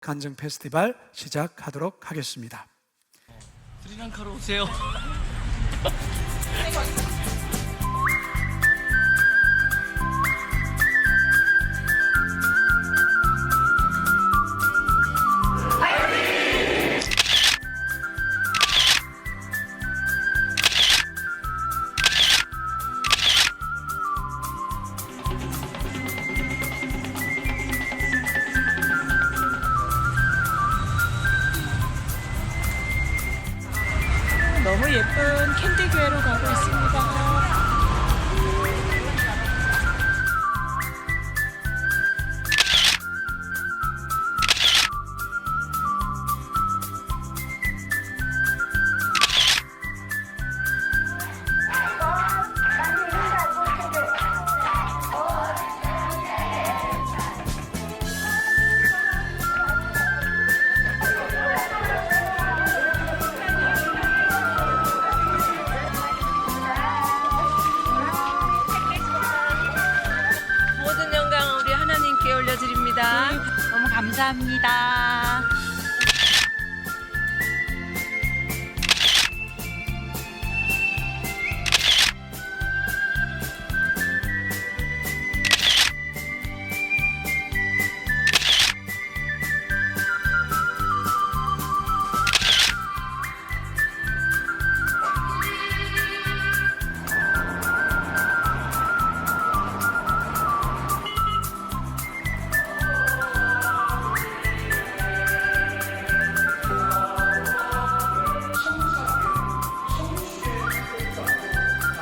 간증 페스티벌 시작하도록 하겠습니다. 스리랑카로 오세요. 너무 예쁜 캔디 교회로 가고 있습니다. 모든 영광 우리 하나님께 올려드립니다. 너무 감사합니다.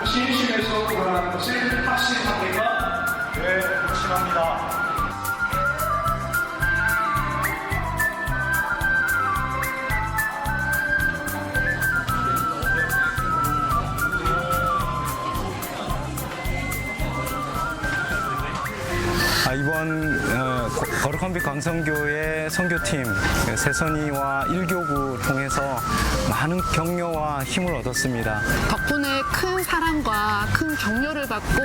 신심에서 돌아가는 것을 확신합니까? 네, 확신합니다. 이번 거룩한 빛 광성교회 선교팀 세선이와 1교구 통해서 많은 격려와 힘을 얻었습니다. 덕분에 큰 사랑과 큰 격려를 받고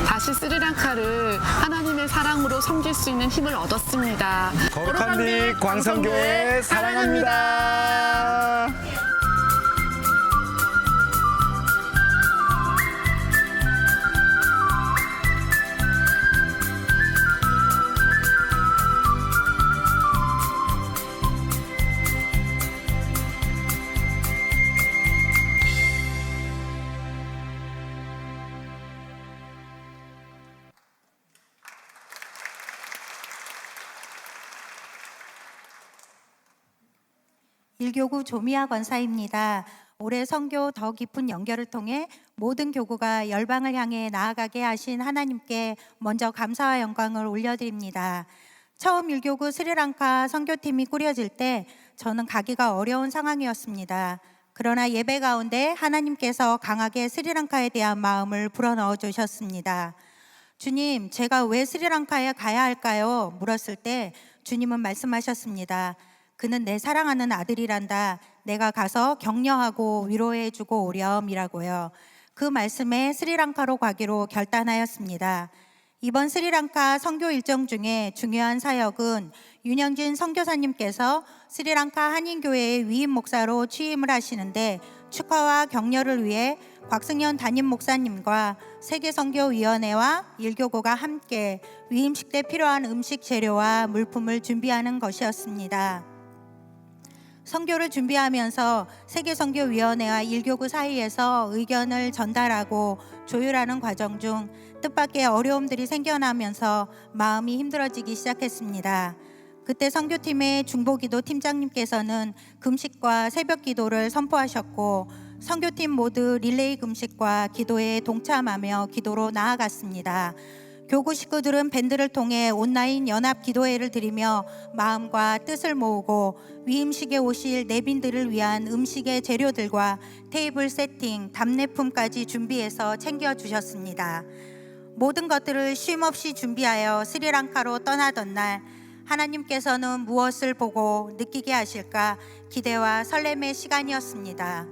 다시 스리랑카를 하나님의 사랑으로 섬길 수 있는 힘을 얻었습니다. 거룩한 빛 광성교회 사랑합니다. 일교구 조미아 권사입니다. 올해 선교 더 깊은 연결을 통해 모든 교구가 열방을 향해 나아가게 하신 하나님께 먼저 감사와 영광을 올려드립니다. 처음 일교구 스리랑카 선교팀이 꾸려질 때 저는 가기가 어려운 상황이었습니다. 그러나 예배 가운데 하나님께서 강하게 스리랑카에 대한 마음을 불어넣어 주셨습니다. 주님, 제가 왜 스리랑카에 가야 할까요? 물었을 때 주님은 말씀하셨습니다. 그는 내 사랑하는 아들이란다. 내가 가서 격려하고 위로해주고 오렴이라고요. 그 말씀에 스리랑카로 가기로 결단하였습니다. 이번 스리랑카 선교 일정 중에 중요한 사역은 윤영진 선교사님께서 스리랑카 한인교회의 위임 목사로 취임을 하시는데 축하와 격려를 위해 곽승현 담임 목사님과 세계선교위원회와 일교구가 함께 위임식 때 필요한 음식 재료와 물품을 준비하는 것이었습니다. 선교를 준비하면서 세계선교위원회와 일교구 사이에서 의견을 전달하고 조율하는 과정 중 뜻밖의 어려움들이 생겨나면서 마음이 힘들어지기 시작했습니다. 그때 선교팀의 중보기도 팀장님께서는 금식과 새벽 기도를 선포하셨고 선교팀 모두 릴레이 금식과 기도에 동참하며 기도로 나아갔습니다. 교구 식구들은 밴드를 통해 온라인 연합 기도회를 드리며 마음과 뜻을 모으고 위임식에 오실 내빈들을 위한 음식의 재료들과 테이블 세팅, 답례품까지 준비해서 챙겨주셨습니다. 모든 것들을 쉼없이 준비하여 스리랑카로 떠나던 날 하나님께서는 무엇을 보고 느끼게 하실까 기대와 설렘의 시간이었습니다.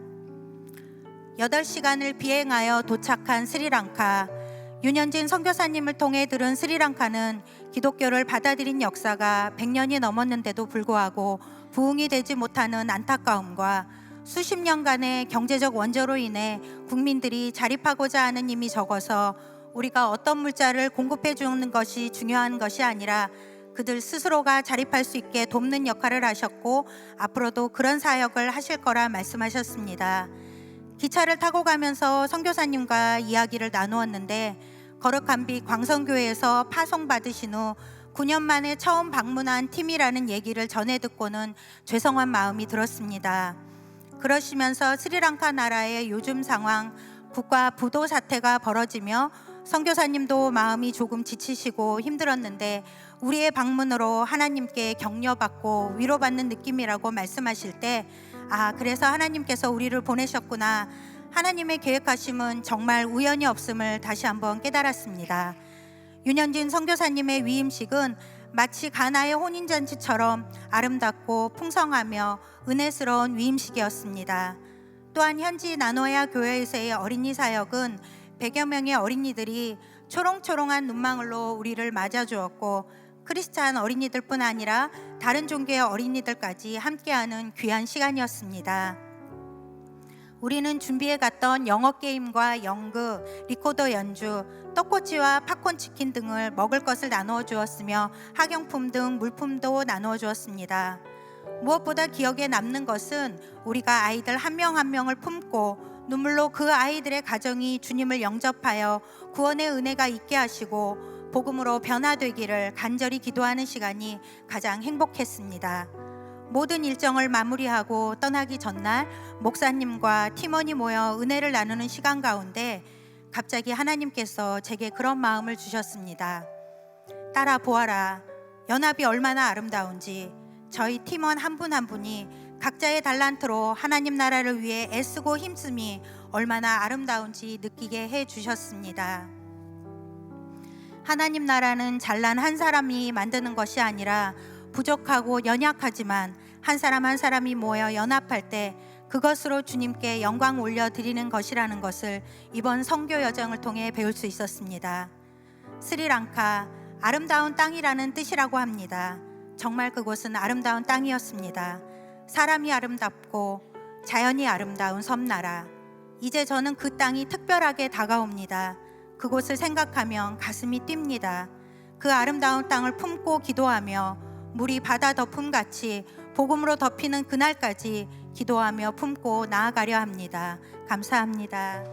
8시간을 비행하여 도착한 스리랑카. 윤현진 선교사님을 통해 들은 스리랑카는 기독교를 받아들인 역사가 100년이 넘었는데도 불구하고 부흥이 되지 못하는 안타까움과 수십 년간의 경제적 원조로 인해 국민들이 자립하고자 하는 힘이 적어서 우리가 어떤 물자를 공급해 주는 것이 중요한 것이 아니라 그들 스스로가 자립할 수 있게 돕는 역할을 하셨고 앞으로도 그런 사역을 하실 거라 말씀하셨습니다. 기차를 타고 가면서 선교사님과 이야기를 나누었는데 거룩한빛 광성교회에서 파송받으신 후 9년 만에 처음 방문한 팀이라는 얘기를 전해 듣고는 죄송한 마음이 들었습니다. 그러시면서 스리랑카 나라의 요즘 상황, 국가 부도 사태가 벌어지며 선교사님도 마음이 조금 지치시고 힘들었는데 우리의 방문으로 하나님께 격려받고 위로받는 느낌이라고 말씀하실 때 그래서 하나님께서 우리를 보내셨구나. 하나님의 계획하심은 정말 우연이 없음을 다시 한번 깨달았습니다. 윤현진 선교사님의 위임식은 마치 가나의 혼인잔치처럼 아름답고 풍성하며 은혜스러운 위임식이었습니다. 또한 현지 나노야 교회에서의 어린이 사역은 100여 명의 어린이들이 초롱초롱한 눈망울로 우리를 맞아주었고 크리스찬 어린이들뿐 아니라 다른 종교의 어린이들까지 함께하는 귀한 시간이었습니다. 우리는 준비해 갔던 영어 게임과 연극, 리코더 연주, 떡꼬치와 팝콘 치킨 등을 먹을 것을 나누어 주었으며 학용품 등 물품도 나누어 주었습니다. 무엇보다 기억에 남는 것은 우리가 아이들 한 명 한 명을 품고 눈물로 그 아이들의 가정이 주님을 영접하여 구원의 은혜가 있게 하시고 복음으로 변화되기를 간절히 기도하는 시간이 가장 행복했습니다. 모든 일정을 마무리하고 떠나기 전날 목사님과 팀원이 모여 은혜를 나누는 시간 가운데 갑자기 하나님께서 제게 그런 마음을 주셨습니다. 따라 보아라. 연합이 얼마나 아름다운지 저희 팀원 한 분 한 분이 각자의 달란트로 하나님 나라를 위해 애쓰고 힘쓰미 얼마나 아름다운지 느끼게 해 주셨습니다. 하나님 나라는 잘난 한 사람이 만드는 것이 아니라 부족하고 연약하지만 한 사람 한 사람이 모여 연합할 때 그것으로 주님께 영광 올려드리는 것이라는 것을 이번 선교 여정을 통해 배울 수 있었습니다. 스리랑카, 아름다운 땅이라는 뜻이라고 합니다. 정말 그곳은 아름다운 땅이었습니다. 사람이 아름답고 자연이 아름다운 섬나라. 이제 저는 그 땅이 특별하게 다가옵니다. 그곳을 생각하면 가슴이 뜁니다. 그 아름다운 땅을 품고 기도하며 물이 바다 덮음같이 복음으로 덮이는 그날까지 기도하며 품고 나아가려 합니다. 감사합니다.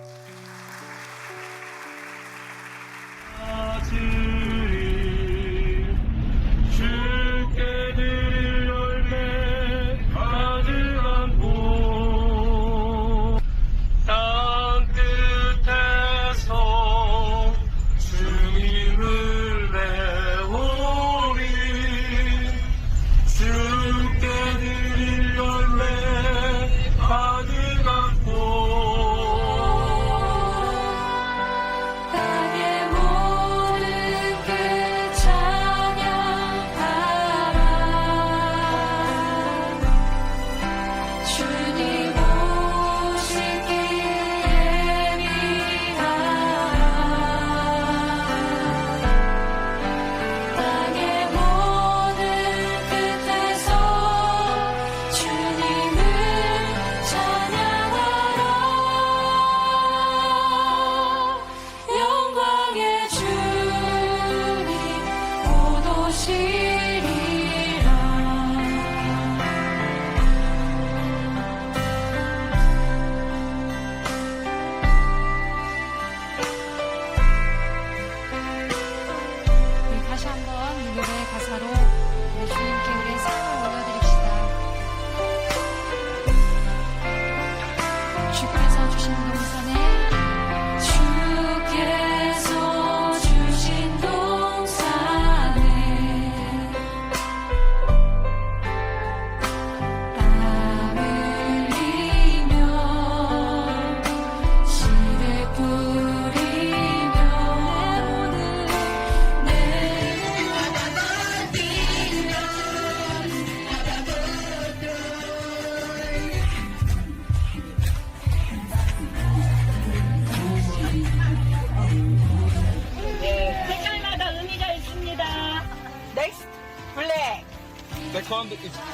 주께 드릴 열매 가득 안고 땅 끝에서 주님을 배우리 주께 드릴 열매 가득 안고 땅의 모든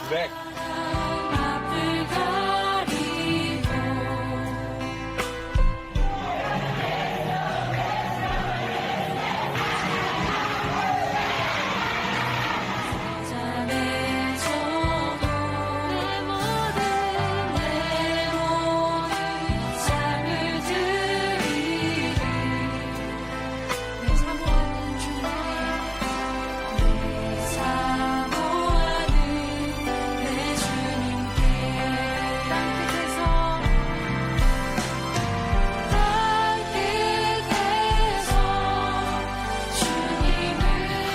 백.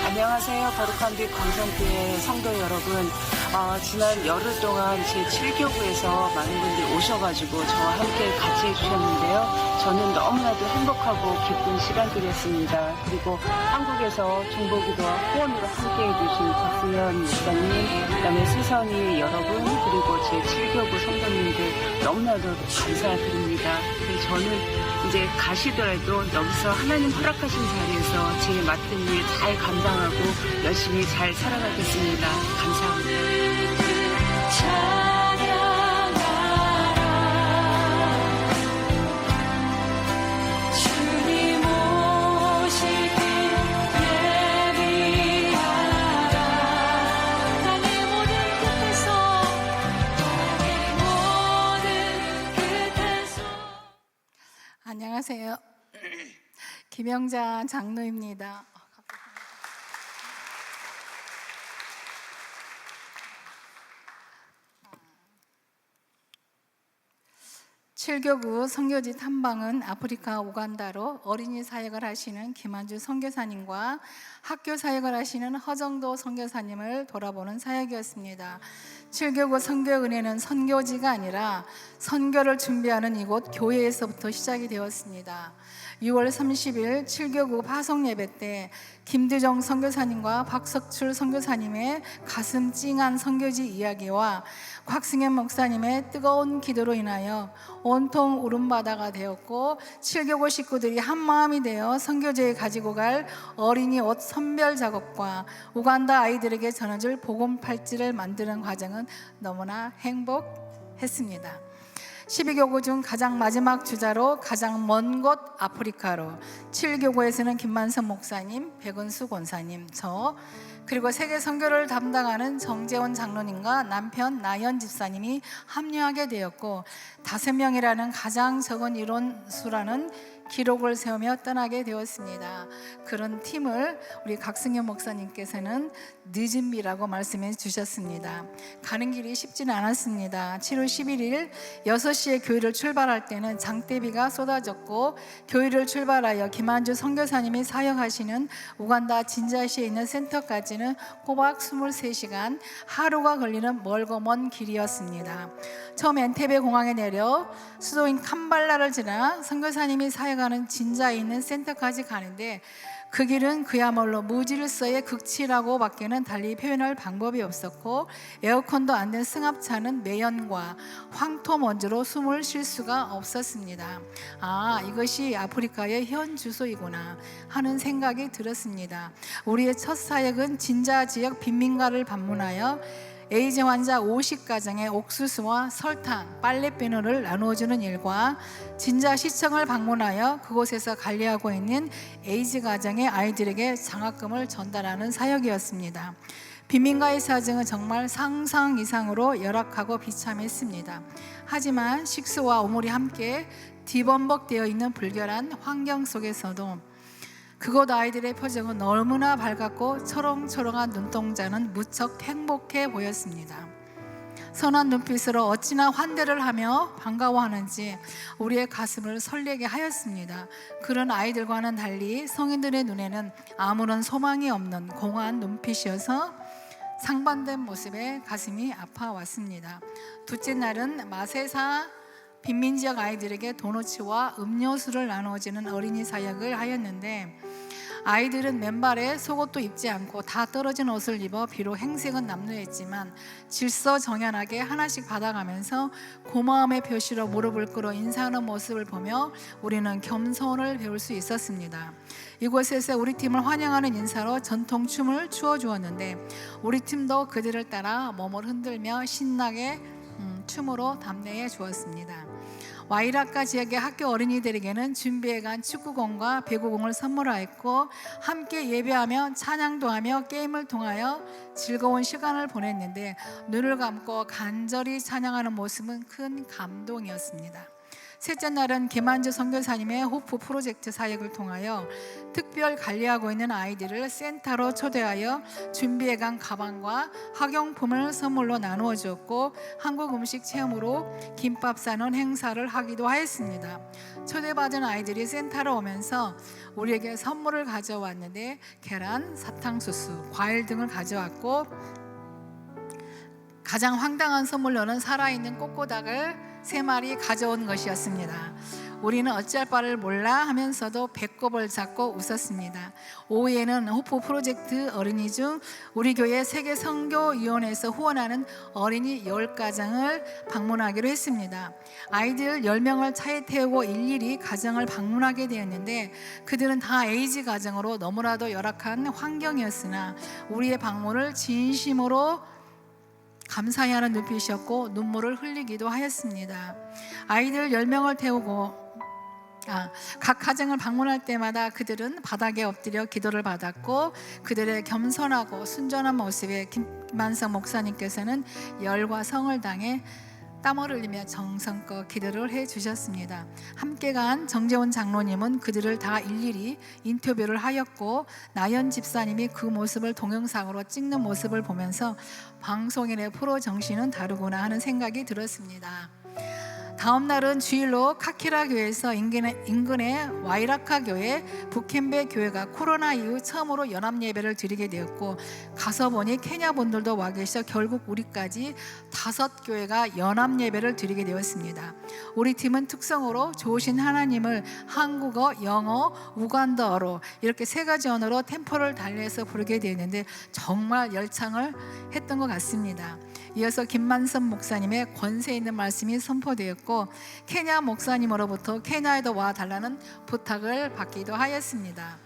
안녕하세요. 거룩한 빛 광성교회 성도 여러분. 지난 열흘 동안 제7교구에서 많은 분들이 오셔가지고 저와 함께 같이 해주셨는데요. 저는 너무나도 행복하고 기쁜 시간들이었습니다. 그리고 한국에서 중보기도와 후원으로 함께 해주신 박승현 목사님, 그다음에 수선이 여러분, 그리고 제7교구 성도님들 너무나도 감사드립니다. 그래서 저는 이제 가시더라도 여기서 하나님 허락하신 자리에서 제 맡은 일 잘 감당하고 열심히 잘 살아가겠습니다. 감사합니다. 안녕하세요. 김영자 장로입니다. 7교구 선교지 탐방은 아프리카 우간다로 어린이 사역을 하시는 김한주 선교사님과 학교 사역을 하시는 허정도 선교사님을 돌아보는 사역이었습니다. 7교구 선교 은혜는 선교지가 아니라 선교를 준비하는 이곳 교회에서부터 시작이 되었습니다. 6월 30일 7교구 파송 예배 때 김두정 선교사님과 박석출 선교사님의 가슴 찡한 선교지 이야기와 곽승현 목사님의 뜨거운 기도로 인하여 온통 울음바다가 되었고 7교구 식구들이 한마음이 되어 선교지에 가지고 갈 어린이 옷 선별 작업과 우간다 아이들에게 전해줄 복음 팔찌를 만드는 과정은 너무나 행복했습니다. 12교구 중 가장 마지막 주자로 가장 먼 곳 아프리카로 7교구에서는 김만선 목사님, 백은수 권사님, 저 그리고 세계 선교를 담당하는 정재원 장로님과 남편 나연 집사님이 합류하게 되었고 5명이라는 가장 적은 인원수라는 기록을 세우며 떠나게 되었습니다. 그런 팀을 우리 각승현 목사님께서는 늦은 비라고 말씀해 주셨습니다. 가는 길이 쉽지는 않았습니다. 7월 11일 6시에 교회를 출발할 때는 장대비가 쏟아졌고 교회를 출발하여 김한주 선교사님이 사역하시는 우간다 진자시에 있는 센터까지는 꼬박 23시간 하루가 걸리는 멀고 먼 길이었습니다. 처음 엔테베 공항에 내려 수도인 캄발라를 지나 선교사님이 사역하는 진자에 있는 센터까지 가는데 그 길은 그야말로 무질서의 극치라고 밖에는 달리 표현할 방법이 없었고 에어컨도 안 된 승합차는 매연과 황토 먼지로 숨을 쉴 수가 없었습니다. 아, 이것이 아프리카의 현 주소이구나 하는 생각이 들었습니다. 우리의 첫 사역은 진자 지역 빈민가를 방문하여 에이즈 환자 50가정의 옥수수와 설탕, 빨래비누를 나누어주는 일과 진자시청을 방문하여 그곳에서 관리하고 있는 에이즈 가정의 아이들에게 장학금을 전달하는 사역이었습니다. 빈민가의 사정은 정말 상상 이상으로 열악하고 비참했습니다. 하지만 식수와 우물이 함께 뒤범벅되어 있는 불결한 환경 속에서도 그곳 아이들의 표정은 너무나 밝았고 초롱초롱한 눈동자는 무척 행복해 보였습니다. 선한 눈빛으로 어찌나 환대를 하며 반가워하는지 우리의 가슴을 설레게 하였습니다. 그런 아이들과는 달리 성인들의 눈에는 아무런 소망이 없는 공허한 눈빛이어서 상반된 모습에 가슴이 아파왔습니다. 둘째 날은 마세사 빈민지역 아이들에게 도너츠와 음료수를 나누어주는 어린이 사역을 하였는데 아이들은 맨발에 속옷도 입지 않고 다 떨어진 옷을 입어 비록 행색은 남루했지만 질서정연하게 하나씩 받아가면서 고마움의 표시로 무릎을 꿇어 인사하는 모습을 보며 우리는 겸손을 배울 수 있었습니다. 이곳에서 우리 팀을 환영하는 인사로 전통춤을 추어주었는데 우리 팀도 그들을 따라 몸을 흔들며 신나게 춤으로 답례해 주었습니다. 와이라카 지역의 학교 어린이들에게는 준비해간 축구공과 배구공을 선물하였고 함께 예배하며 찬양도 하며 게임을 통하여 즐거운 시간을 보냈는데 눈을 감고 간절히 찬양하는 모습은 큰 감동이었습니다. 셋째 날은 김한주 선교사님의 호프 프로젝트 사역을 통하여 특별 관리하고 있는 아이들을 센터로 초대하여 준비해간 가방과 학용품을 선물로 나누어 주었고 한국 음식 체험으로 김밥 싸는 행사를 하기도 하였습니다. 초대받은 아이들이 센터로 오면서 우리에게 선물을 가져왔는데 계란, 사탕수수, 과일 등을 가져왔고 가장 황당한 선물로는 살아있는 꼬꼬닭을 3마리 가져온 것이었습니다. 우리는 어찌할 바를 몰라 하면서도 배꼽을 잡고 웃었습니다. 오후에는 호프 프로젝트 어린이 중 우리 교회 세계선교위원회에서 후원하는 어린이 10가정을 방문하기로 했습니다. 아이들 10명을 차에 태우고 일일이 가정을 방문하게 되었는데 그들은 다 에이즈 가정으로 너무나도 열악한 환경이었으나 우리의 방문을 진심으로 감사해하는 눈빛이었고 눈물을 흘리기도 하였습니다. 아이들 10명을 태우고 각 가정을 방문할 때마다 그들은 바닥에 엎드려 기도를 받았고 그들의 겸손하고 순전한 모습에 김만성 목사님께서는 열과 성을 당해 땀을 흘리며 정성껏 기도를 해주셨습니다. 함께 간 정재원 장로님은 그들을 다 일일이 인터뷰를 하였고 나연 집사님이 그 모습을 동영상으로 찍는 모습을 보면서 방송인의 프로 정신은 다르구나 하는 생각이 들었습니다. 다음 날은 주일로 카키라 교회에서 인근의 와이라카 교회, 북캠베 교회가 코로나 이후 처음으로 연합 예배를 드리게 되었고 가서 보니 케냐 분들도 와 계셔 결국 우리까지 5교회가 연합 예배를 드리게 되었습니다. 우리 팀은 특성으로 좋으신 하나님을 한국어, 영어, 우간다어로 이렇게 3가지 언어로 템포를 달리해서 부르게 되었는데 정말 열창을 했던 것 같습니다. 이어서 김만선 목사님의 권세 있는 말씀이 선포되었고 케냐 목사님으로부터 케냐에도 와달라는 부탁을 받기도 하였습니다.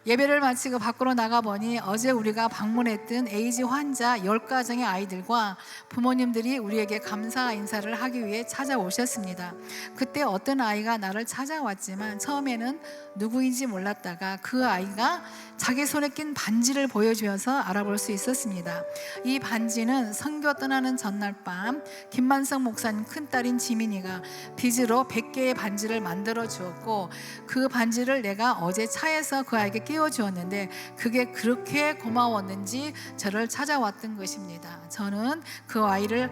예배를 마치고 밖으로 나가보니 어제 우리가 방문했던 에이즈 환자 10가정의 아이들과 부모님들이 우리에게 감사 인사를 하기 위해 찾아오셨습니다. 그때 어떤 아이가 나를 찾아왔지만 처음에는 누구인지 몰랐다가 그 아이가 자기 손에 낀 반지를 보여주어서 알아볼 수 있었습니다. 이 반지는 선교 떠나는 전날 밤 김만성 목사님 큰딸인 지민이가 빚으로 100개의 반지를 만들어 주었고 그 반지를 내가 어제 차에서 그 아이에게 끼워주었는데 그게 그렇게 고마웠는지 저를 찾아왔던 것입니다. 저는 그 아이를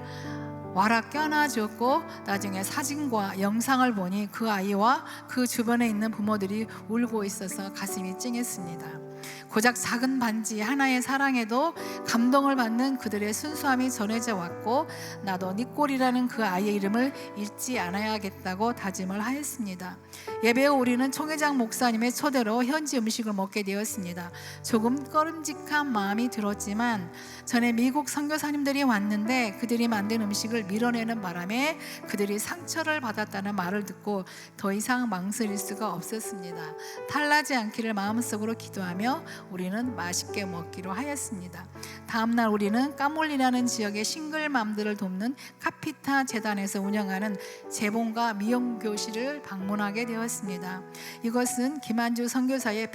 와라 껴안아주었고 나중에 사진과 영상을 보니 그 아이와 그 주변에 있는 부모들이 울고 있어서 가슴이 찡했습니다. 고작 작은 반지 하나의 사랑에도 감동을 받는 그들의 순수함이 전해져 왔고 나도 니꼴이라는 그 아이의 이름을 잊지 않아야겠다고 다짐을 하였습니다. 예배 후 우리는 총회장 목사님의 초대로 현지 음식을 먹게 되었습니다. 조금 꺼림직한 마음이 들었지만 전에 미국 선교사님들이 왔는데 그들이 만든 음식을 밀어내는 바람에 그들이 상처를 받았다는 말을 듣고 더 이상 망설일 수가 없었습니다. 탈나지 않기를 마음속으로 기도하며 우리는 맛있게 먹기로 하였습니다. 다음날 우리는 까몰리라는 지역의 싱글맘들을 돕는 카피타 재단에서 운영하는 재봉과 미용 교실을 방문하게 되었습니다. 이것은 김한주 선교사의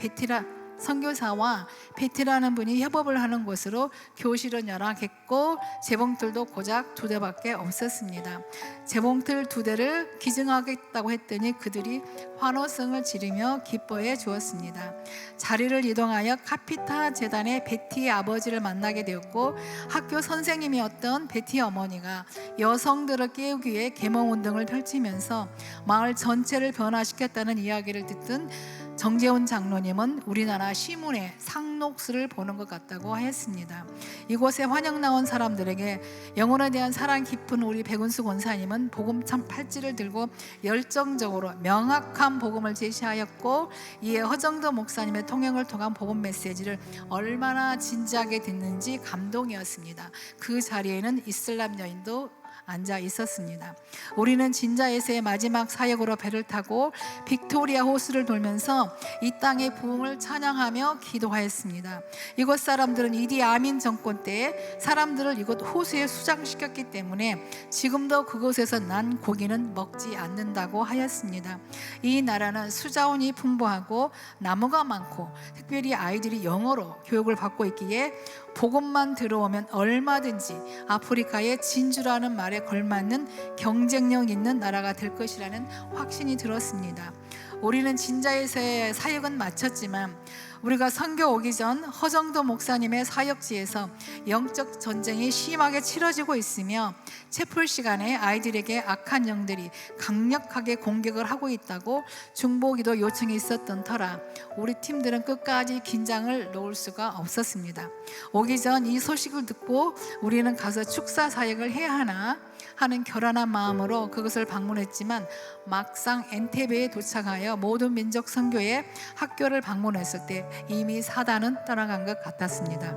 선교사와 베티라는 분이 협업을 하는 곳으로 교실은 열악했고 재봉틀도 고작 2대밖에 없었습니다. 재봉틀 2대를 기증하겠다고 했더니 그들이 환호성을 지르며 기뻐해 주었습니다. 자리를 이동하여 카피타 재단의 베티의 아버지를 만나게 되었고 학교 선생님이었던 베티 어머니가 여성들을 깨우기 위해 계몽운동을 펼치면서 마을 전체를 변화시켰다는 이야기를 듣던 정재훈 장로님은 우리나라 시문의 상록수를 보는 것 같다고 하였습니다. 이곳에 환영 나온 사람들에게 영혼에 대한 사랑 깊은 우리 백운수 권사님은 복음참 팔찌를 들고 열정적으로 명확한 복음을 제시하였고, 이에 허정도 목사님의 통역을 통한 복음 메시지를 얼마나 진지하게 듣는지 감동이었습니다. 그 자리에는 이슬람 여인도 앉아 있었습니다. 우리는 진자에서의 마지막 사역으로 배를 타고 빅토리아 호수를 돌면서 이 땅의 부흥을 찬양하며 기도하였습니다. 이곳 사람들은 이디 아민 정권 때에 사람들을 이곳 호수에 수장시켰기 때문에 지금도 그곳에서 난 고기는 먹지 않는다고 하였습니다. 이 나라는 수자원이 풍부하고 나무가 많고 특별히 아이들이 영어로 교육을 받고 있기에 복음만 들어오면 얼마든지 아프리카의 진주라는 말에 걸맞는 경쟁력 있는 나라가 될 것이라는 확신이 들었습니다. 우리는 진자에서의 사역은 마쳤지만 우리가 선교 오기 전 허정도 목사님의 사역지에서 영적 전쟁이 심하게 치러지고 있으며 채플 시간에 아이들에게 악한 영들이 강력하게 공격을 하고 있다고 중보기도 요청이 있었던 터라 우리 팀들은 끝까지 긴장을 놓을 수가 없었습니다. 오기 전 이 소식을 듣고 우리는 가서 축사 사역을 해야 하나 하는 결연한 마음으로 그것을 방문했지만 막상 엔테베에 도착하여 모든 민족 선교회 학교를 방문했을 때 이미 사단은 떠나간 것 같았습니다.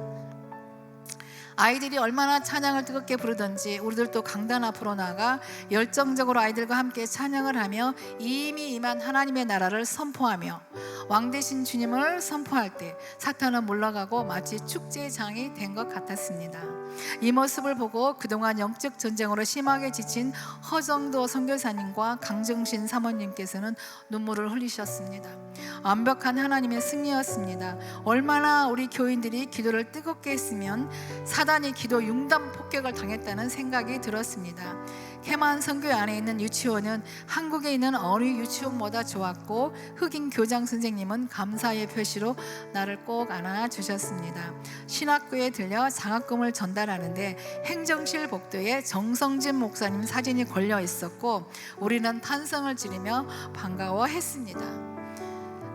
아이들이 얼마나 찬양을 뜨겁게 부르던지 우리들도 강단 앞으로 나가 열정적으로 아이들과 함께 찬양을 하며 이미 임한 하나님의 나라를 선포하며 왕 되신 주님을 선포할 때 사탄은 물러가고 마치 축제장이 된 것 같았습니다. 이 모습을 보고 그동안 영적 전쟁으로 심하게 지친 허정도 선교사님과 강정신 사모님께서는 눈물을 흘리셨습니다. 완벽한 하나님의 승리였습니다. 얼마나 우리 교인들이 기도를 뜨겁게 했으면 사단이 기도 융단 폭격을 당했다는 생각이 들었습니다. 케만 선교회 안에 있는 유치원은 한국에 있는 어느 유치원보다 좋았고 흑인 교장 선생님은 감사의 표시로 나를 꼭 안아주셨습니다. 신학교에 들려 장학금을 전달하는데 행정실 복도에 정성진 목사님 사진이 걸려 있었고 우리는 탄성을 지르며 반가워했습니다.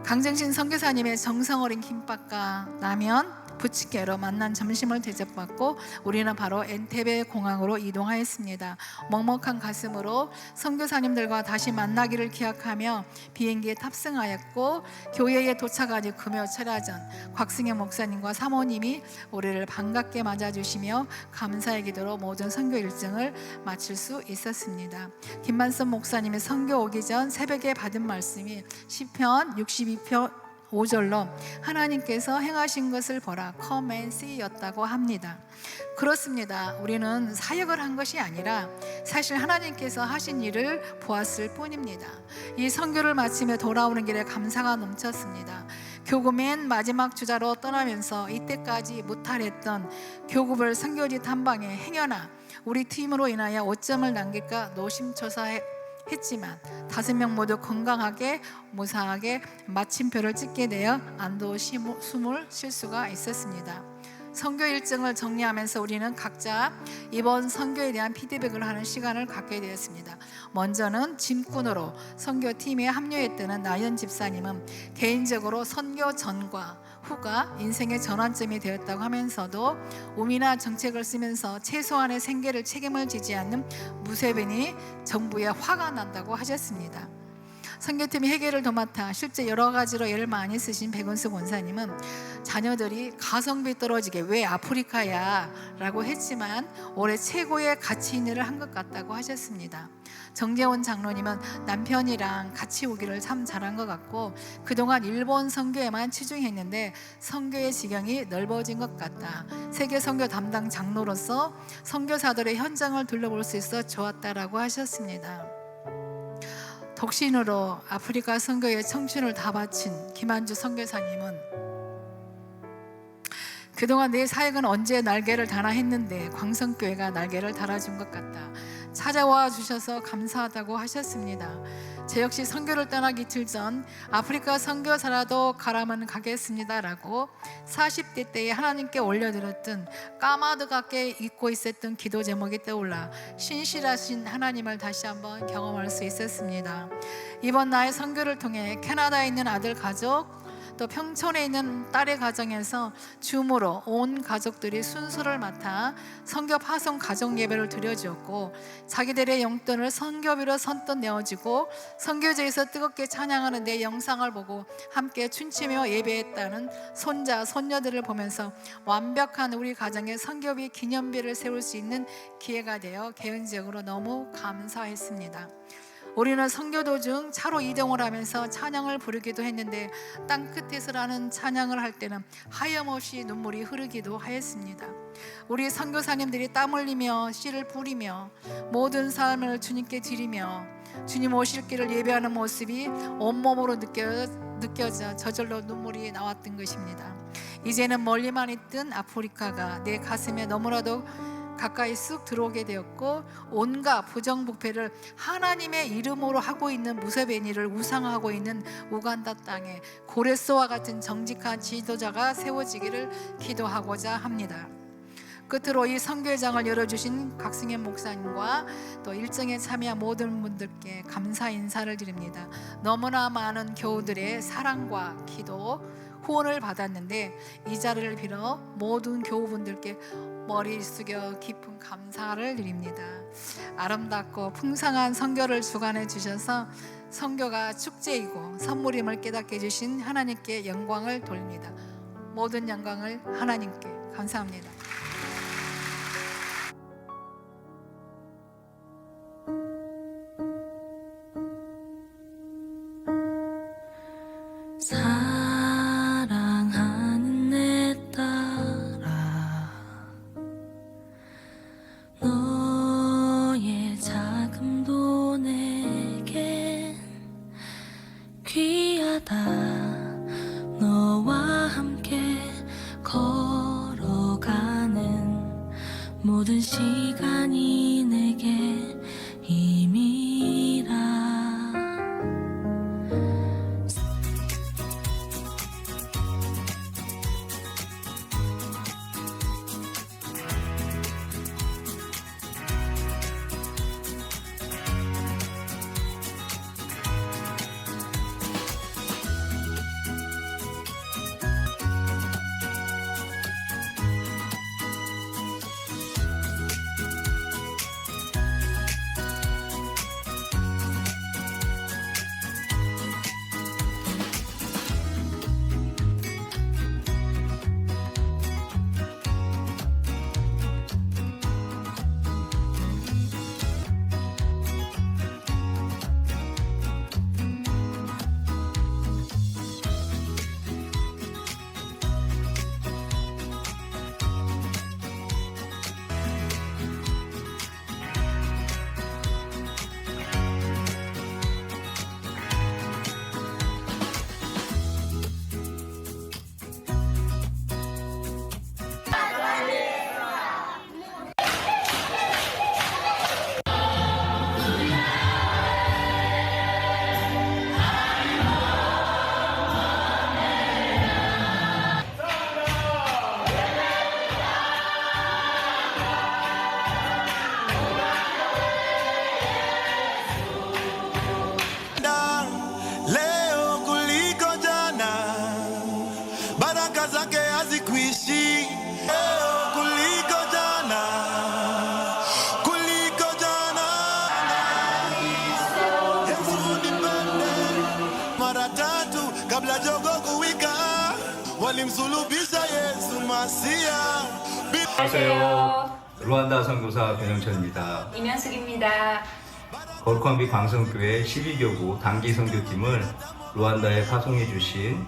강정신 선교사님의 정성 어린 김밥과 라면, 부침개로 만난 점심을 대접받고 우리는 바로 엔테베 공항으로 이동하였습니다. 먹먹한 가슴으로 선교사님들과 다시 만나기를 기약하며 비행기에 탑승하였고 교회에 도착하니 금요 철야전 곽승현 목사님과 사모님이 우리를 반갑게 맞아주시며 감사의 기도로 모든 선교 일정을 마칠 수 있었습니다. 김만선 목사님의 선교 오기 전 새벽에 받은 말씀이 시편 62편 5절로 하나님께서 행하신 것을 보라 come and see 였다고 합니다. 그렇습니다. 우리는 사역을 한 것이 아니라 사실 하나님께서 하신 일을 보았을 뿐입니다. 이 선교를 마치며 돌아오는 길에 감사가 넘쳤습니다. 교구 맨 마지막 주자로 떠나면서 이때까지 무탈했던 교구별 선교지 탐방에 행여나 우리 팀으로 인하여 오점을 남길까 노심초사했지만 5명 모두 건강하게 무사하게 마침표를 찍게 되어 안도 숨을 쉴 수가 있었습니다. 선교 일정을 정리하면서 우리는 각자 이번 선교에 대한 피드백을 하는 시간을 갖게 되었습니다. 먼저는 짐꾼으로 선교팀에 합류했던 나연 집사님은 개인적으로 선교 전과 후가 인생의 전환점이 되었다고 하면서도 우미나 정책을 쓰면서 최소한의 생계를 책임을 지지 않는 무세벤이 정부에 화가 난다고 하셨습니다. 선교팀이 회계를 도맡아 실제 여러 가지로 애를 많이 쓰신 백운수 권사님은 자녀들이 가성비 떨어지게 왜 아프리카야 라고 했지만 올해 최고의 가치 있는 일을 한 것 같다고 하셨습니다. 정재원 장로님은 남편이랑 같이 오기를 참 잘한 것 같고 그동안 일본 선교에만 치중했는데 선교의 지경이 넓어진 것 같다. 세계 선교 담당 장로로서 선교사들의 현장을 둘러볼 수 있어 좋았다라고 하셨습니다. 독신으로 아프리카 선교에 청춘을 다 바친 김한주 선교사님은 그동안 내 사역은 언제 날개를 다나 했는데 광성교회가 날개를 달아준 것 같다. 찾아와 주셔서 감사하다고 하셨습니다. 제 역시 선교를 떠나기 이틀 전 아프리카 선교사라도 가라면 가겠습니다라고 40대 때에 하나님께 올려드렸던 까마득하게 잊고 있었던 기도 제목이 떠올라 신실하신 하나님을 다시 한번 경험할 수 있었습니다. 이번 나의 선교를 통해 캐나다에 있는 아들 가족, 또 평촌에 있는 딸의 가정에서 줌으로 온 가족들이 순서를 맡아 선교 파송 가정 예배를 드려주었고, 자기들의 용돈을 선교비로 선뜻 내어주고 선교지에서 뜨겁게 찬양하는 내 영상을 보고 함께 춤추며 예배했다는 손자 손녀들을 보면서 완벽한 우리 가정의 선교비 기념비를 세울 수 있는 기회가 되어 개인적으로 너무 감사했습니다. 우리는 선교 도중 차로 이동을 하면서 찬양을 부르기도 했는데 땅끝에서라는 찬양을 할 때는 하염없이 눈물이 흐르기도 하였습니다. 우리 선교사님들이 땀 흘리며 씨를 뿌리며 모든 삶을 주님께 드리며 주님 오실 길을 예배하는 모습이 온몸으로 느껴져 저절로 눈물이 나왔던 것입니다. 이제는 멀리만 있던 아프리카가 내 가슴에 너무나도 가까이 쑥 들어오게 되었고, 온갖 부정부패를 하나님의 이름으로 하고 있는 무세베니를 우상하고 있는 우간다 땅에 고레스와 같은 정직한 지도자가 세워지기를 기도하고자 합니다. 끝으로 이 선교회장을 열어주신 각승현 목사님과 또 일정에 참여한 모든 분들께 감사 인사를 드립니다. 너무나 많은 교우들의 사랑과 기도, 후원을 받았는데 이 자리를 빌어 모든 교우분들께 머리 숙여 깊은 감사를 드립니다. 아름답고 풍성한 선교를 주관해 주셔서 선교가 축제이고 선물임을 깨닫게 해주신 하나님께 영광을 돌립니다. 모든 영광을 하나님께. 감사합니다. 사랑하는 내 딸아, 너의 자금도 내겐 귀하다. 너와 함께 걸어가는 모든 시간이 내게 힘이라. walimsulubisha Yesu Masia. 안녕하세요. 루안다 선교사 변영철입니다. 이명숙입니다. 거룩한빛 광성교회 12교구 단기 선교팀을 루안다에 파송해 주신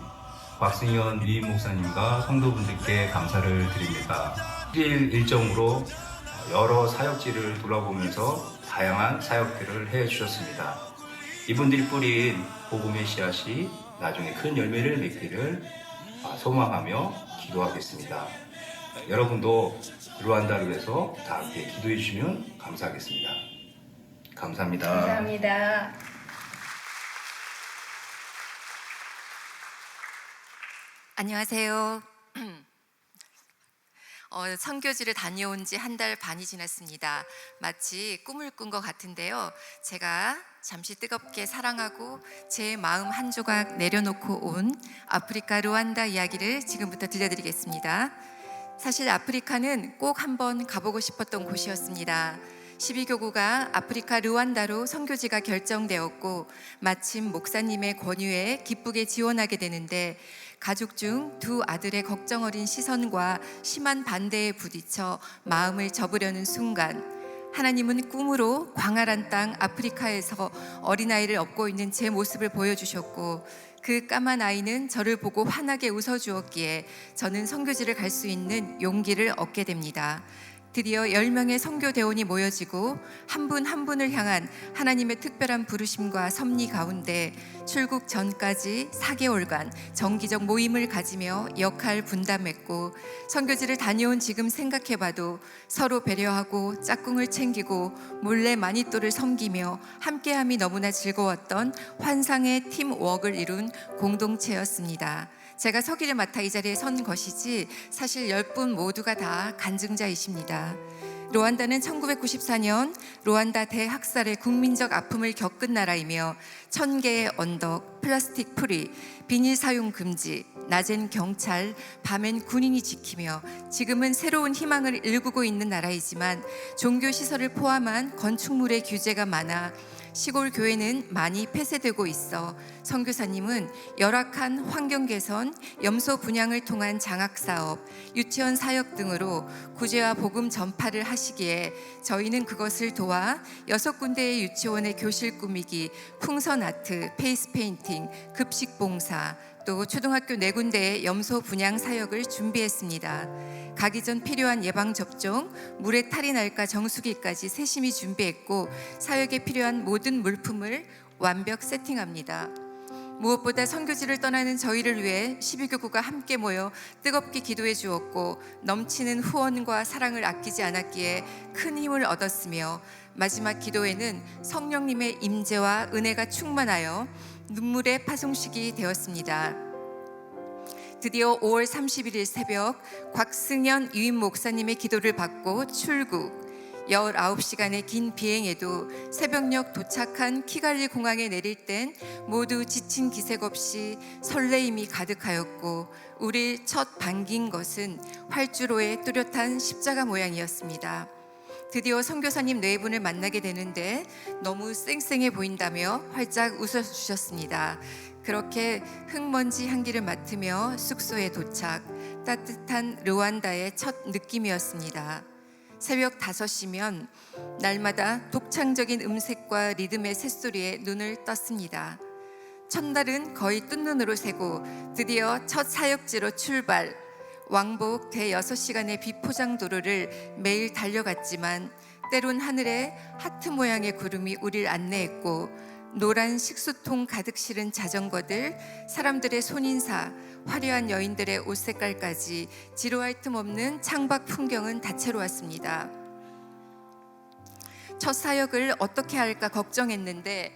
박승현 미임 목사님과 성도분들께 감사를 드립니다. 7일 일정으로 여러 사역지를 돌아보면서 다양한 사역들을 해 주셨습니다. 이분들이 뿌린 복음의 씨앗이 나중에 큰 열매를 맺기를 소망하며 기도하겠습니다. 여러분도 루안다를 위해서 다 함께 기도해 주시면 감사하겠습니다. 감사합니다. 감사합니다. 안녕하세요. 선교지를 다녀온 지 한 달 반이 지났습니다. 마치 꿈을 꾼 것 같은데요. 제가 잠시 뜨겁게 사랑하고 제 마음 한 조각 내려놓고 온 아프리카 루안다 이야기를 지금부터 들려드리겠습니다. 사실 아프리카는 꼭 한번 가보고 싶었던 곳이었습니다. 12교구가 아프리카 루안다로 선교지가 결정되었고 마침 목사님의 권유에 기쁘게 지원하게 되는데 가족 중 두 아들의 걱정 어린 시선과 심한 반대에 부딪혀 마음을 접으려는 순간 하나님은 꿈으로 광활한 땅 아프리카에서 어린아이를 업고 있는 제 모습을 보여주셨고 그 까만 아이는 저를 보고 환하게 웃어주었기에 저는 선교지를 갈 수 있는 용기를 얻게 됩니다. 드디어 10명의 선교대원이 모여지고 한 분 한 분을 향한 하나님의 특별한 부르심과 섭리 가운데 출국 전까지 4개월간 정기적 모임을 가지며 역할 분담했고 선교지를 다녀온 지금 생각해봐도 서로 배려하고 짝꿍을 챙기고 몰래 마니또를 섬기며 함께함이 너무나 즐거웠던 환상의 팀워크를 이룬 공동체였습니다. 제가 서기를 맡아 이 자리에 선 것이지 사실 10분 모두가 다 간증자이십니다. 루안다는 1994년 루안다 대학살의 국민적 아픔을 겪은 나라이며 1000개의 언덕, 플라스틱 프리, 비닐 사용 금지, 낮엔 경찰, 밤엔 군인이 지키며 지금은 새로운 희망을 일구고 있는 나라이지만 종교 시설을 포함한 건축물의 규제가 많아 시골 교회는 많이 폐쇄되고 있어 선교사님은 열악한 환경 개선, 염소 분양을 통한 장학 사업, 유치원 사역 등으로 구제와 복음 전파를 하시기에 저희는 그것을 도와 6군데의 유치원의 교실 꾸미기, 풍선 아트, 페이스 페인팅, 급식 봉사, 또 초등학교 4군데의 염소 분양 사역을 준비했습니다. 가기 전 필요한 예방접종, 물에 탈이 날까 정수기까지 세심히 준비했고 사역에 필요한 모든 물품을 완벽 세팅합니다. 무엇보다 선교지를 떠나는 저희를 위해 12교구가 함께 모여 뜨겁게 기도해 주었고 넘치는 후원과 사랑을 아끼지 않았기에 큰 힘을 얻었으며 마지막 기도에는 성령님의 임재와 은혜가 충만하여 눈물의 파송식이 되었습니다. 드디어 5월 31일 새벽 곽승현 유임 목사님의 기도를 받고 출국 19시간의 긴 비행에도 새벽녘 도착한 키갈리 공항에 내릴 땐 모두 지친 기색 없이 설레임이 가득하였고 우리 첫 반긴 것은 활주로의 뚜렷한 십자가 모양이었습니다. 드디어 선교사님 네 분을 만나게 되는데 너무 쌩쌩해 보인다며 활짝 웃어주셨습니다. 그렇게 흙먼지 향기를 맡으며 숙소에 도착, 따뜻한 루안다의 첫 느낌이었습니다. 새벽 5시면 날마다 독창적인 음색과 리듬의 새소리에 눈을 떴습니다. 첫날은 거의 뜬눈으로 새고 드디어 첫 사역지로 출발. 왕복 대6시간의 비포장 도로를 매일 달려갔지만 때론 하늘에 하트 모양의 구름이 우릴 안내했고 노란 식수통 가득 실은 자전거들, 사람들의 손인사, 화려한 여인들의 옷 색깔까지 지루할 틈 없는 창밖 풍경은 다채로웠습니다. 첫 사역을 어떻게 할까 걱정했는데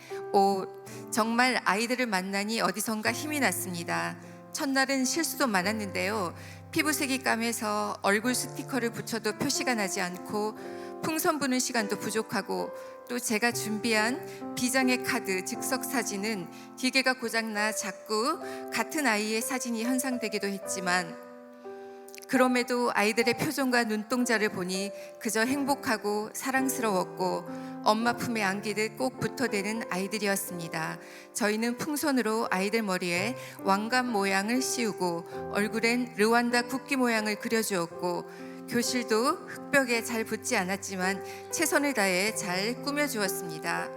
정말 아이들을 만나니 어디선가 힘이 났습니다. 첫날은 실수도 많았는데요. 피부색이 까매서 얼굴 스티커를 붙여도 표시가 나지 않고 풍선 부는 시간도 부족하고 또 제가 준비한 비장의 카드 즉석 사진은 기계가 고장나 자꾸 같은 아이의 사진이 현상되기도 했지만 그럼에도 아이들의 표정과 눈동자를 보니 그저 행복하고 사랑스러웠고 엄마 품에 안기듯 꼭 붙어대는 아이들이었습니다. 저희는 풍선으로 아이들 머리에 왕관 모양을 씌우고 얼굴엔 르완다 국기 모양을 그려주었고 교실도 흙벽에 잘 붙지 않았지만 최선을 다해 잘 꾸며주었습니다.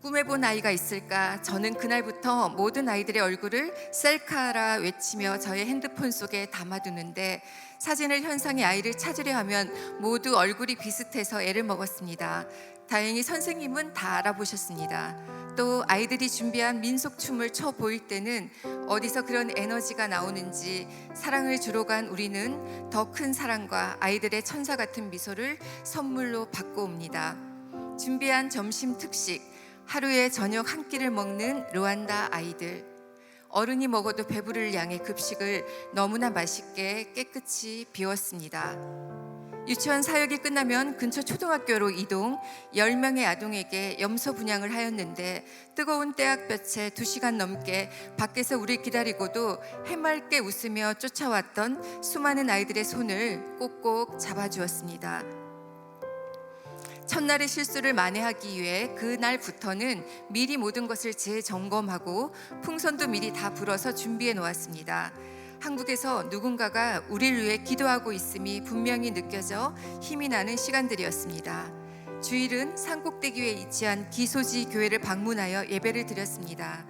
꿈해본 아이가 있을까? 저는 그날부터 모든 아이들의 얼굴을 셀카라 외치며 저의 핸드폰 속에 담아두는데 사진을 현상의 아이를 찾으려 하면 모두 얼굴이 비슷해서 애를 먹었습니다. 다행히 선생님은 다 알아보셨습니다. 또 아이들이 준비한 민속춤을 춰 보일 때는 어디서 그런 에너지가 나오는지 사랑을 주러 간 우리는 더 큰 사랑과 아이들의 천사 같은 미소를 선물로 받고 옵니다. 준비한 점심 특식, 하루에 저녁 한 끼를 먹는 르완다 아이들. 어른이 먹어도 배부를 양의 급식을 너무나 맛있게 깨끗이 비웠습니다. 유치원 사역이 끝나면 근처 초등학교로 이동, 10명의 아동에게 염소 분양을 하였는데 뜨거운 때학볕에 2시간 넘게 밖에서 우리 기다리고도 해맑게 웃으며 쫓아왔던 수많은 아이들의 손을 꼭꼭 잡아주었습니다. 첫날의 실수를 만회하기 위해 그날부터는 미리 모든 것을 재점검하고 풍선도 미리 다 불어서 준비해 놓았습니다. 한국에서 누군가가 우리를 위해 기도하고 있음이 분명히 느껴져 힘이 나는 시간들이었습니다. 주일은 산꼭대기 위에 위치한 기소지 교회를 방문하여 예배를 드렸습니다.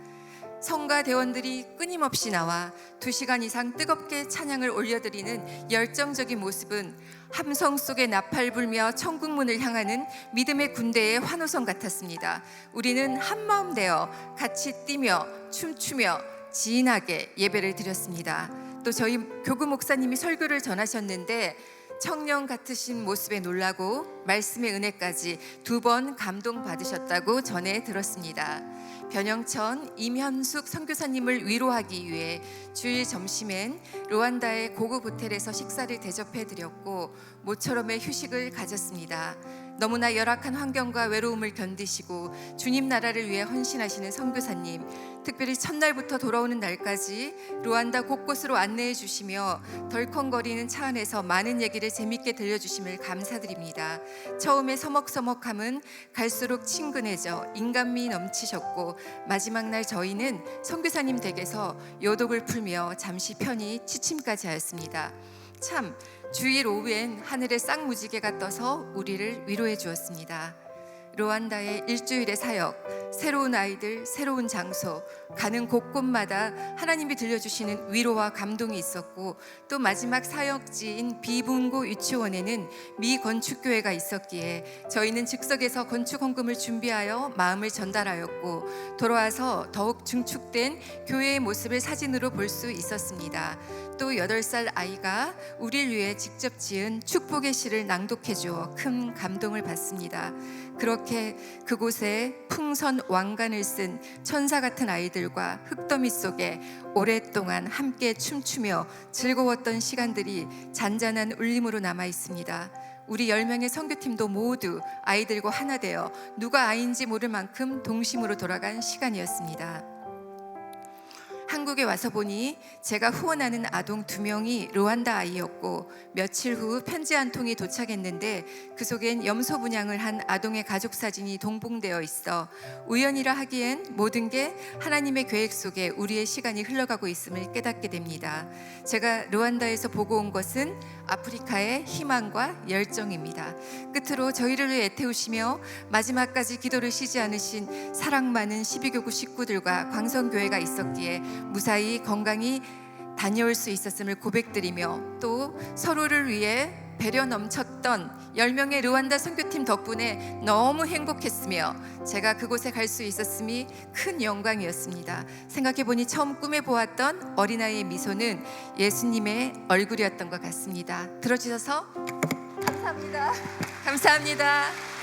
성가 대원들이 끊임없이 나와 2시간 이상 뜨겁게 찬양을 올려드리는 열정적인 모습은 함성 속에 나팔 불며 천국문을 향하는 믿음의 군대의 환호성 같았습니다. 우리는 한마음 되어 같이 뛰며 춤추며 진하게 예배를 드렸습니다. 또 저희 교구 목사님이 설교를 전하셨는데 청년 같으신 모습에 놀라고 말씀의 은혜까지 2번 감동받으셨다고 전해 들었습니다. 변영천 임현숙 선교사님을 위로하기 위해 주일 점심엔 르완다의 고급 호텔에서 식사를 대접해 드렸고 모처럼의 휴식을 가졌습니다. 너무나 열악한 환경과 외로움을 견디시고 주님 나라를 위해 헌신하시는 선교사님, 특별히 첫날부터 돌아오는 날까지 르완다 곳곳으로 안내해 주시며 덜컹거리는 차 안에서 많은 얘기를 재밌게 들려주심을 감사드립니다. 처음에 서먹서먹함은 갈수록 친근해져 인간미 넘치셨고 마지막 날 저희는 선교사님 댁에서 요독을 풀며 잠시 편히 취침까지 하였습니다. 참 주일 오후엔 하늘에 쌍무지개가 떠서 우리를 위로해 주었습니다. 르완다의 일주일의 사역, 새로운 아이들, 새로운 장소, 가는 곳곳마다 하나님이 들려주시는 위로와 감동이 있었고 또 마지막 사역지인 비분고 유치원에는 미건축교회가 있었기에 저희는 즉석에서 건축 헌금을 준비하여 마음을 전달하였고 돌아와서 더욱 증축된 교회의 모습을 사진으로 볼 수 있었습니다. 또 8살 아이가 우리를 위해 직접 지은 축복의 시를 낭독해 주어 큰 감동을 받습니다. 그렇게 그곳에 풍선 왕관을 쓴 천사 같은 아이들과 흙더미 속에 오랫동안 함께 춤추며 즐거웠던 시간들이 잔잔한 울림으로 남아 있습니다. 우리 10명의 선교팀도 모두 아이들과 하나 되어 누가 아이인지 모를 만큼 동심으로 돌아간 시간이었습니다. 한국에 와서 보니 제가 후원하는 아동 2명이 르완다 아이였고 며칠 후 편지 한 통이 도착했는데 그 속엔 염소 분양을 한 아동의 가족 사진이 동봉되어 있어 우연이라 하기엔 모든 게 하나님의 계획 속에 우리의 시간이 흘러가고 있음을 깨닫게 됩니다. 제가 르완다에서 보고 온 것은 아프리카의 희망과 열정입니다. 끝으로 저희를 위해 애태우시며 마지막까지 기도를 쉬지 않으신 사랑 많은 12교구 식구들과 광성교회가 있었기에 무사히 건강히 다녀올 수 있었음을 고백드리며 또 서로를 위해 배려 넘쳤던 10명의 르완다 선교팀 덕분에 너무 행복했으며 제가 그곳에 갈 수 있었음이 큰 영광이었습니다. 생각해보니 처음 꿈에 보았던 어린아이의 미소는 예수님의 얼굴이었던 것 같습니다. 들어주셔서 감사합니다. 감사합니다.